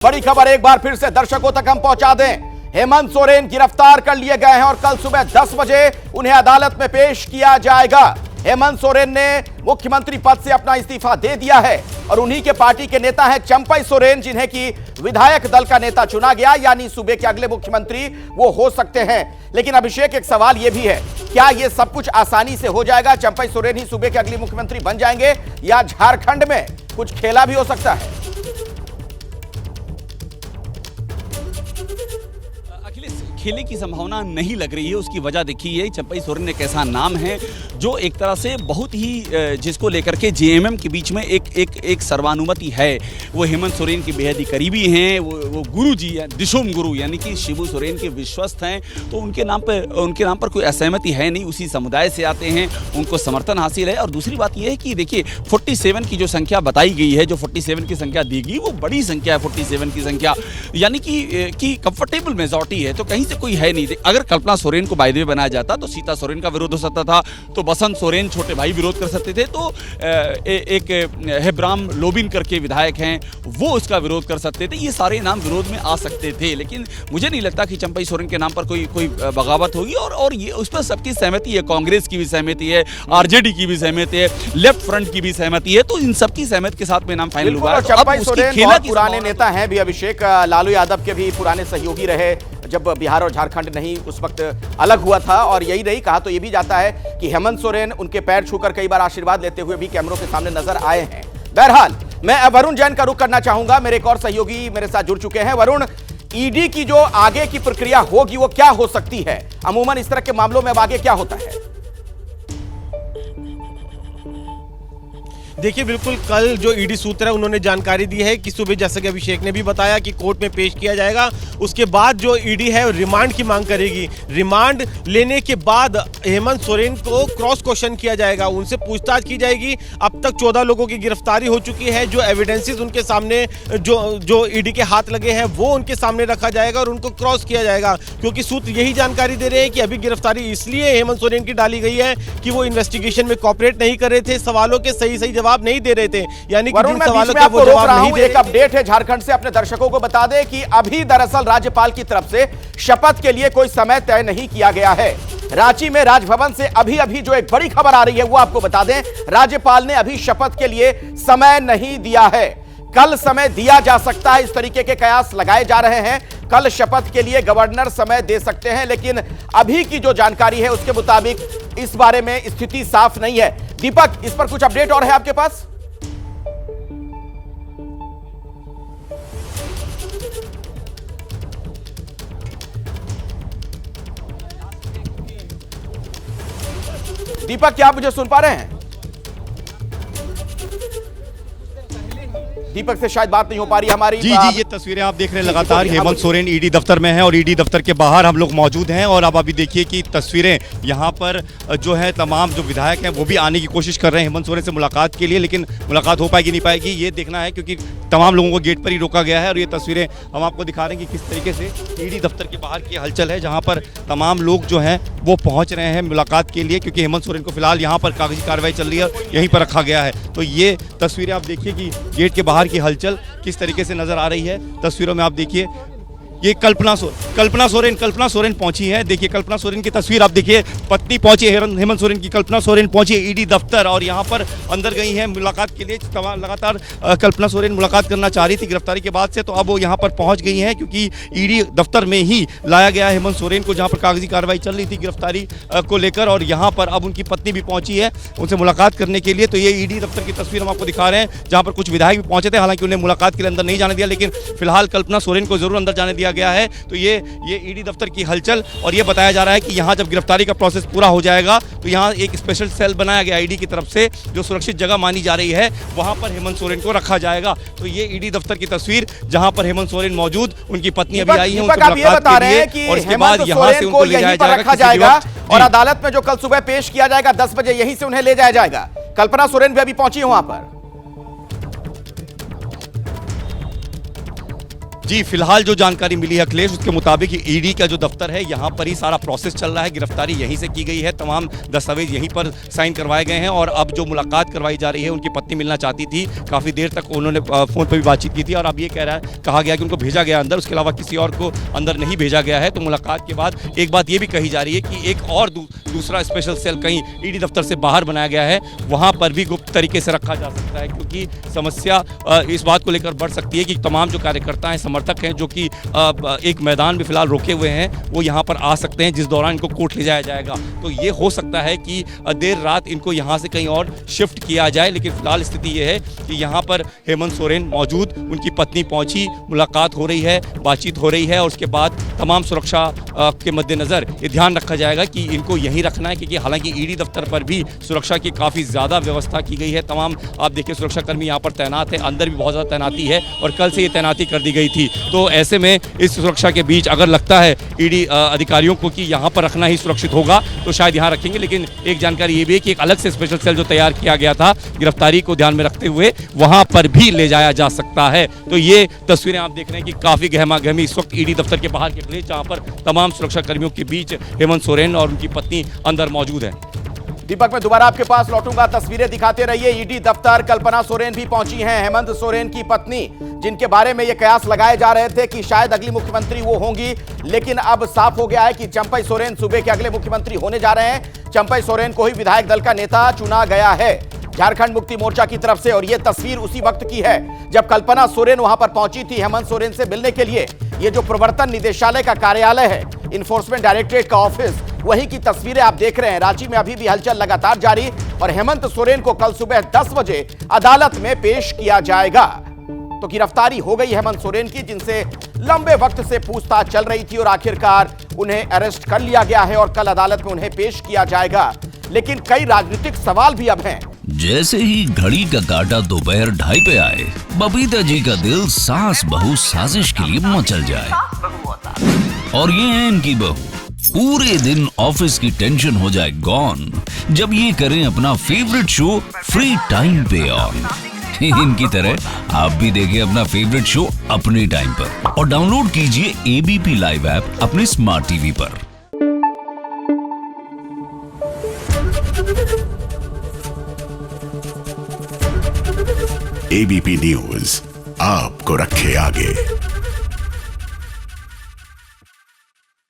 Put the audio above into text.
बड़ी खबर एक बार फिर से दर्शकों तक हम पहुंचा दें। हेमंत सोरेन गिरफ्तार कर लिए गए हैं और कल सुबह 10 बजे उन्हें अदालत में पेश किया जाएगा। हेमंत सोरेन ने मुख्यमंत्री पद से अपना इस्तीफा दे दिया है और उन्हीं के पार्टी के नेता हैं चंपई सोरेन, जिन्हें की विधायक दल का नेता चुना गया, यानी सूबे के अगले मुख्यमंत्री वो हो सकते हैं। लेकिन अभिषेक, एक सवाल यह भी है, क्या यह सब कुछ आसानी से हो जाएगा? चंपई सोरेन ही सूबे के अगले मुख्यमंत्री बन जाएंगे या झारखंड में कुछ खेला भी हो सकता है? खेले की संभावना नहीं लग रही है। उसकी वजह देखिए, चंपई सोरेन एक ऐसा नाम है जो एक तरह से बहुत ही जिसको लेकर के जेएमएम के बीच में एक सर्वानुमति है। वो हेमंत सोरेन के बेहद ही करीबी हैं, वो गुरु जी हैं, दिशोम गुरु यानी कि शिबू सोरेन के विश्वस्त हैं। तो उनके नाम पर कोई असहमति है नहीं, उसी समुदाय से आते हैं, उनको समर्थन हासिल है। और दूसरी बात यह है कि देखिए 47 की जो संख्या बताई गई है, जो 47 की संख्या दी गई, वो बड़ी संख्या है 47 की संख्या, यानी कि कंफर्टेबल मेजॉरिटी है। तो कहीं से कोई है नहीं। अगर कल्पना सोरेन को बाय द वे बनाया जाता तो सीता सोरेन का विरोध हो सकता था, तो बसंत सोरेन छोटे भाई विरोध कर सकते थे, तो एक हेब्राम लोबिन करके विधायक हैं वो उसका विरोध कर सकते थे। ये सारे नाम विरोध में आ सकते थे, लेकिन मुझे नहीं लगता कि चंपई सोरेन के नाम पर कोई बगावत होगी। और ये उस पर सबकी सहमति है, कांग्रेस की भी सहमति है, आरजेडी की भी सहमति है, लेफ्ट फ्रंट की भी सहमति है। तो इन सबकी सहमति के साथ में नाम फाइनल हुआ है। चंपई सोरेन बहुत पुराने नेता हैं भी अभिषेक, लालू यादव के भी पुराने सहयोगी रहे जब बिहार और झारखंड नहीं उस वक्त अलग हुआ था। और यही नहीं, कहा तो यह भी जाता है कि हेमंत सोरेन उनके पैर छूकर कई बार आशीर्वाद लेते हुए भी कैमरों के सामने नजर आए हैं। बहरहाल, मैं वरुण जैन का रुख करना चाहूंगा, मेरे एक और सहयोगी मेरे साथ जुड़ चुके हैं। वरुण, ईडी की जो आगे की प्रक्रिया होगी वो क्या हो सकती है? अमूमन इस तरह के मामलों में अब आगे क्या होता है? देखिए, बिल्कुल कल जो ईडी सूत्र है उन्होंने जानकारी दी है कि सुबह, जैसे कि अभिषेक ने भी बताया, कि कोर्ट में पेश किया जाएगा। उसके बाद जो ईडी है रिमांड की मांग करेगी। रिमांड लेने के बाद हेमंत सोरेन को क्रॉस क्वेश्चन किया जाएगा, उनसे पूछताछ की जाएगी। अब तक 14 लोगों की गिरफ्तारी हो चुकी है। जो एविडेंसेस उनके सामने जो ईडी के हाथ लगे हैं वो उनके सामने रखा जाएगा और उनको क्रॉस किया जाएगा। क्योंकि सूत्र यही जानकारी दे रहे हैं कि अभी गिरफ्तारी इसलिए हेमंत सोरेन की डाली गई है कि वो इन्वेस्टिगेशन में कोऑपरेट नहीं कर रहे थे, सवालों के सही जवाब नहीं दे रहे थे, यानी कि जिन सवालों के वो जवाब नहीं दे रहे। एक अपडेट है झारखंड से, अपने दर्शकों को बता दें कि अभी दरअसल राज्यपाल की तरफ से शपथ के लिए कोई समय तय नहीं किया गया है। रांची में राजभवन से अभी जो एक बड़ी खबर आ रही है वो आपको बता दें, राज्यपाल ने अभी शपथ के लिए समय नहीं दिया है। कल समय दिया जा सकता है, इस तरीके के कयास लगाए जा रहे हैं। कल शपथ के लिए गवर्नर समय दे सकते हैं, लेकिन अभी की जो जानकारी है उसके मुताबिक इस बारे में स्थिति साफ नहीं है। दीपक, इस पर कुछ अपडेट और है आपके पास? दीपक, क्या आप मुझे सुन पा रहे हैं? दीपक से शायद बात नहीं हो पा रही हमारी। जी, ये तस्वीरें आप देख रहे हैं लगातार। हेमंत सोरेन ईडी दफ्तर में हैं और ईडी दफ्तर के बाहर हम लोग मौजूद हैं। और अब अभी देखिए कि तस्वीरें यहाँ पर जो है, तमाम जो विधायक हैं वो भी आने की कोशिश कर रहे हैं हेमंत सोरेन से मुलाकात के लिए, लेकिन मुलाकात हो पाएगी नहीं पाएगी ये देखना है, क्योंकि तमाम लोगों को गेट पर ही रोका गया है। और ये तस्वीरें हम आपको दिखा रहे हैं कि किस तरीके से ईडी दफ्तर के बाहर की हलचल है, जहाँ पर तमाम लोग जो हैं वो पहुँच रहे हैं मुलाकात के लिए, क्योंकि हेमंत सोरेन को फिलहाल यहाँ पर कागजी कार्रवाई चल रही है, यहीं पर रखा गया है। तो ये तस्वीरें आप देखिए कि गेट के बाहर की हलचल किस तरीके से नजर आ रही है। तस्वीरों में आप देखिए, ये कल्पना सोरेन पहुंची है। देखिए कल्पना सोरेन की तस्वीर आप देखिए, पत्नी पहुंची है हेमंत सोरेन की, कल्पना सोरेन पहुंची है ईडी दफ्तर और यहां पर अंदर गई हैं मुलाकात के लिए। लगातार कल्पना सोरेन मुलाकात करना चाह रही थी गिरफ्तारी के बाद से, तो अब वो यहां पर पहुंच गई हैं, क्योंकि ईडी दफ्तर में ही लाया गया है हेमंत सोरेन को, जहां पर कागजी कार्रवाई चल रही थी गिरफ्तारी को लेकर। और यहाँ पर अब उनकी पत्नी भी पहुंची है उनसे मुलाकात करने के लिए। तो ये ईडी दफ्तर की तस्वीर हम आपको दिखा रहे हैं, जहाँ पर कुछ विधायक भी पहुंचे थे, हालांकि उन्हें मुलाकात के लिए अंदर नहीं जाने दिया, लेकिन फिलहाल कल्पना सोरेन को जरूर अंदर जाने दिया गया है। तो ये ईडी दफ्तर की हलचल, और ये बताया जा रहा है कि यहाँ जब गिरफ्तारी का प्रोसेस पूरा हो जाएगा तो यहाँ एक स्पेशल सेल बनाया गया ईडी की तरफ से, जो सुरक्षित जगह मानी जा रही है, वहाँ पर हेमंत सोरेन को रखा जाएगा। तो ये ईडी दफ्तर की तस्वीर, जहाँ पर हेमंत सोरेन मौजूद, उनकी पत्नी अभी आई है उनसे मुलाकात के लिए, और इसके बाद यहाँ से उनको ले जाया जाएगा और अदालत में जो कल सुबह पेश किया जाएगा 10 बजे, यहीं से उन्हें ले जाया जाएगा। कल्पना सोरेन भी अभी पहुंची है वहां पर। जी, फिलहाल जो जानकारी मिली है अखिलेश, उसके मुताबिक ईडी का जो दफ्तर है यहाँ पर ही सारा प्रोसेस चल रहा है। गिरफ्तारी यहीं से की गई है, तमाम दस्तावेज यहीं पर साइन करवाए गए हैं और अब जो मुलाकात करवाई जा रही है, उनकी पत्नी मिलना चाहती थी, काफ़ी देर तक उन्होंने फ़ोन पर भी बातचीत की थी और अब ये कहा गया कि उनको भेजा गया अंदर, उसके अलावा किसी और को अंदर नहीं भेजा गया है। तो मुलाकात के बाद एक बात ये भी कही जा रही है कि एक और दूसरा स्पेशल सेल कहीं ईडी दफ्तर से बाहर बनाया गया है, वहाँ पर भी गुप्त तरीके से रखा जा सकता है, क्योंकि समस्या इस बात को लेकर बढ़ सकती है कि तमाम जो कार्यकर्ता हैं, समर्थक हैं, जो कि एक मैदान में फिलहाल रोके हुए हैं, वो यहाँ पर आ सकते हैं, जिस दौरान इनको कोर्ट ले जाया जाएगा। तो ये हो सकता है कि देर रात इनको यहाँ से कहीं और शिफ्ट किया जाए, लेकिन फिलहाल स्थिति ये है कि यहाँ पर हेमंत सोरेन मौजूद, उनकी पत्नी पहुँची, मुलाकात हो रही है, बातचीत हो रही है और उसके बाद तमाम सुरक्षा के मद्देनज़र ये ध्यान रखा जाएगा कि इनको यहीं रखना है, क्योंकि हालांकि ईडी दफ्तर पर भी सुरक्षा की काफ़ी ज़्यादा व्यवस्था की गई है। तमाम आप देखिए सुरक्षाकर्मी यहाँ पर तैनात है, अंदर भी बहुत ज़्यादा तैनाती है और कल से ये तैनाती कर दी गई थी। तो ऐसे में इस सुरक्षा के बीच अगर लगता है ईडी अधिकारियों को कि यहाँ पर रखना ही सुरक्षित होगा तो शायद यहाँ रखेंगे, लेकिन एक जानकारी ये भी है कि एक अलग से स्पेशल सेल जो तैयार किया गया था गिरफ्तारी को ध्यान में रखते हुए, वहाँ पर भी ले जाया जा सकता है। तो ये तस्वीरें आप देख रहे हैं कि काफ़ी गहमा गहमी इस वक्त ईडी दफ्तर के बाहर के खिलाफ, जहाँ पर तमाम सुरक्षा कर्मियों के बीच हेमंत सोरेन और उनकी पत्नी अंदर मौजूद है। दीपक, मैं दोबारा आपके पास लौटूंगा, तस्वीरें दिखाते रहिए। ईडी दफ्तर कल्पना सोरेन भी पहुंची हैं, हेमंत सोरेन की पत्नी, जिनके बारे में ये कयास लगाए जा रहे थे कि शायद अगली मुख्यमंत्री वो होंगी, लेकिन अब साफ हो गया है कि चंपई सोरेन सूबे के अगले मुख्यमंत्री होने जा रहे हैं। चंपई सोरेन को ही विधायक दल का नेता चुना गया है झारखंड मुक्ति मोर्चा की तरफ से, और ये तस्वीर उसी वक्त की है जब कल्पना सोरेन वहां पर पहुंची थी हेमंत सोरेन से मिलने के लिए। ये जो प्रवर्तन निदेशालय का कार्यालय है, इन्फोर्समेंट डायरेक्टरेट का ऑफिस, वहीं की तस्वीरें आप देख रहे हैं। रांची में अभी भी हलचल लगातार जारी, और हेमंत सोरेन को कल सुबह 10 बजे अदालत में पेश किया जाएगा। तो गिरफ्तारी हो गई हेमंत सोरेन की, जिनसे लंबे वक्त से पूछताछ चल रही थी और आखिरकार उन्हें अरेस्ट कर लिया गया है और कल अदालत में उन्हें पेश किया जाएगा। लेकिन कई राजनीतिक सवाल भी अब हैं। जैसे ही घड़ी का काटा दोपहर 2:30 पे आए, बबीता जी का दिल सास बहू साजिश के लिए मचल जाए। और ये है इनकी बहू, पूरे दिन ऑफिस की टेंशन हो जाए गॉन जब ये करें अपना फेवरेट शो फ्री टाइम पे ऑन। इनकी तरह आप भी देखिए अपना फेवरेट शो अपने टाइम पर और डाउनलोड कीजिए एबीपी लाइव ऐप अपने स्मार्ट टीवी पर। एबीपी न्यूज आपको रखे आगे।